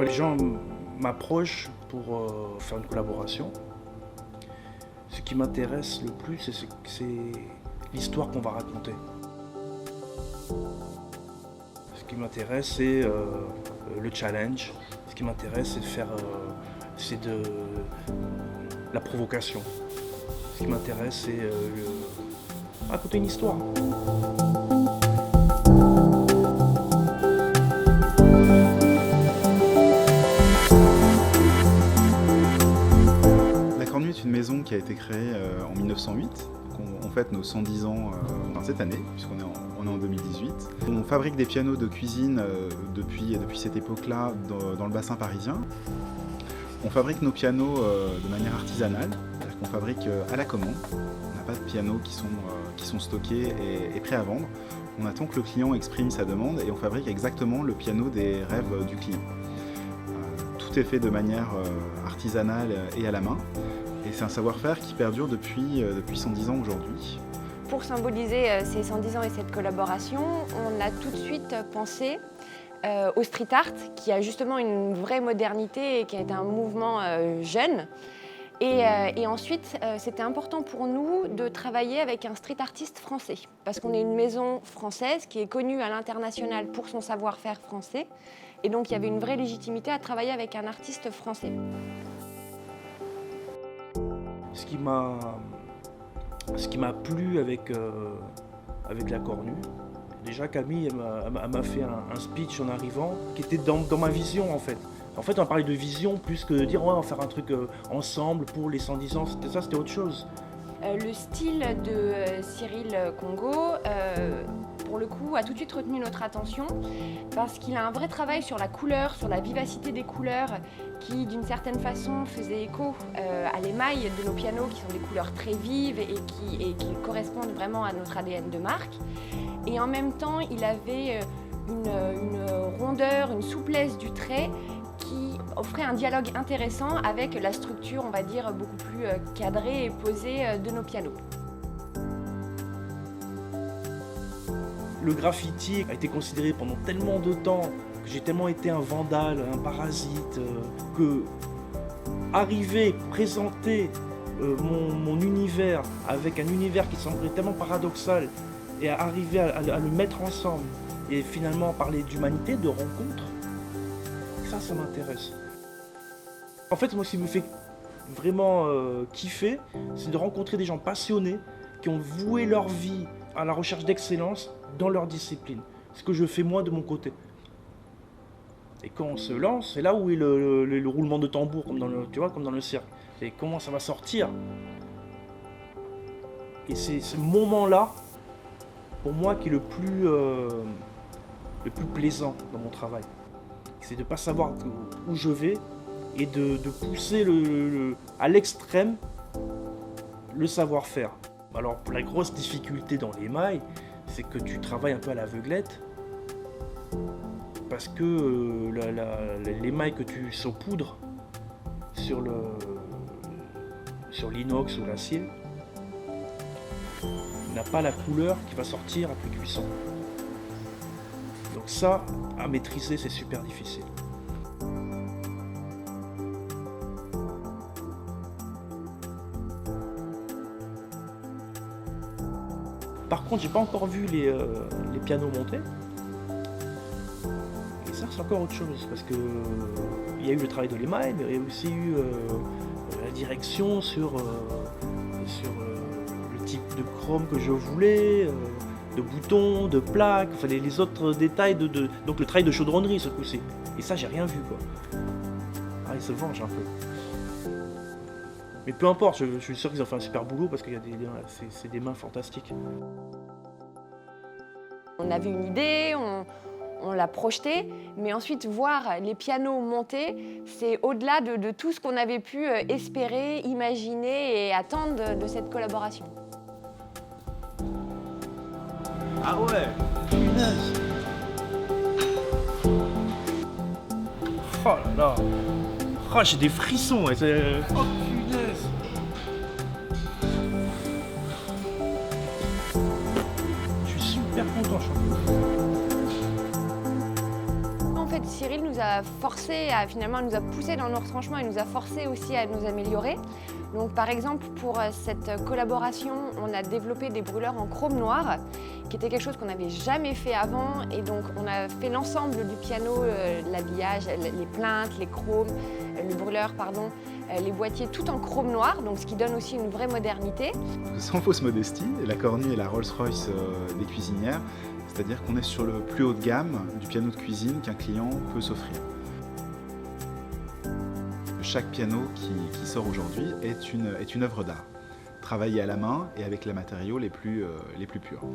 Quand les gens m'approchent pour faire une collaboration, ce qui m'intéresse le plus, c'est l'histoire qu'on va raconter. Ce qui m'intéresse, c'est le challenge. Ce qui m'intéresse, c'est de la provocation. Ce qui m'intéresse, c'est raconter une histoire. La Cornue est une maison qui a été créée en 1908. On fête nos 110 ans cette année, puisqu'on est en 2018. On fabrique des pianos de cuisine depuis cette époque-là dans le bassin parisien. On fabrique nos pianos de manière artisanale, c'est-à-dire qu'on fabrique à la commande. On n'a pas de pianos qui sont stockés et prêts à vendre. On attend que le client exprime sa demande et on fabrique exactement le piano des rêves du client. Tout est fait de manière artisanale et à la main. Et c'est un savoir-faire qui perdure depuis 110 ans aujourd'hui. Pour symboliser ces 110 ans et cette collaboration, on a tout de suite pensé au street art, qui a justement une vraie modernité et qui est un mouvement jeune. Et ensuite, c'était important pour nous de travailler avec un street artiste français, parce qu'on est une maison française qui est connue à l'international pour son savoir-faire français. Et donc, il y avait une vraie légitimité à travailler avec un artiste français. Ce qui m'a plu avec la Cornue, déjà Camille elle m'a fait un speech en arrivant qui était dans ma vision en fait. En fait on a parlé de vision plus que de dire ouais, on va faire un truc ensemble pour les 110 ans, c'était autre chose. Le style de Cyril Congo, pour le coup, a tout de suite retenu notre attention parce qu'il a un vrai travail sur la couleur, sur la vivacité des couleurs qui, d'une certaine façon, faisait écho à l'émail de nos pianos qui sont des couleurs très vives et qui correspondent vraiment à notre ADN de marque. Et en même temps, il avait une rondeur, une souplesse du trait qui offrait un dialogue intéressant avec la structure, on va dire, beaucoup plus cadrée et posée de nos pianos. Le graffiti a été considéré pendant tellement de temps, que j'ai tellement été un vandale, un parasite, que arriver, présenter mon univers avec un univers qui semblait tellement paradoxal et arriver à le mettre ensemble et finalement parler d'humanité, de rencontre, ça m'intéresse. En fait, moi, ce qui me fait vraiment kiffer, c'est de rencontrer des gens passionnés qui ont voué leur vie à la recherche d'excellence dans leur discipline. Ce que je fais moi de mon côté. Et quand on se lance, c'est là où est le roulement de tambour, comme dans le cirque. Et comment ça va sortir. Et c'est ce moment-là, pour moi, qui est le plus plaisant dans mon travail. C'est de ne pas savoir où je vais et de pousser à l'extrême le savoir-faire. Alors la grosse difficulté dans l'émail, c'est que tu travailles un peu à l'aveuglette parce que l'émail que tu saupoudres sur l'inox ou l'acier n'a pas la couleur qui va sortir après cuisson. Donc ça, à maîtriser, c'est super difficile. Par contre, j'ai pas encore vu les pianos montés. Et ça, c'est encore autre chose, parce que il y a eu le travail de l'émail, mais il y a aussi eu la direction sur le type de chrome que je voulais, de boutons, de plaques, enfin les autres détails donc le travail de chaudronnerie ce coup-ci. Et ça, j'ai rien vu quoi. Ah, ils se vengent un peu. Mais peu importe, je suis sûr qu'ils ont fait un super boulot parce qu'il y a c'est des mains fantastiques. On avait une idée, on l'a projetée, mais ensuite voir les pianos monter, c'est au-delà de tout ce qu'on avait pu espérer, imaginer et attendre de cette collaboration. Ah ouais, punaise. Oh là là. Oh, j'ai des frissons. Oh punaise. Je suis super content, En fait, Cyril nous a forcé à, finalement, nous a poussé dans nos retranchements et nous a forcé aussi à nous améliorer. Donc par exemple, pour cette collaboration, on a développé des brûleurs en chrome noir, qui était quelque chose qu'on n'avait jamais fait avant. Et donc on a fait l'ensemble du piano, l'habillage, les plaintes, les chromes, le brûleur, pardon, les boîtiers, tout en chrome noir, donc ce qui donne aussi une vraie modernité. Sans fausse modestie, la Cornu est la Rolls-Royce des cuisinières, c'est-à-dire qu'on est sur le plus haut de gamme du piano de cuisine qu'un client peut s'offrir. Chaque piano qui sort aujourd'hui est une œuvre d'art, travaillée à la main et avec les matériaux les plus purs.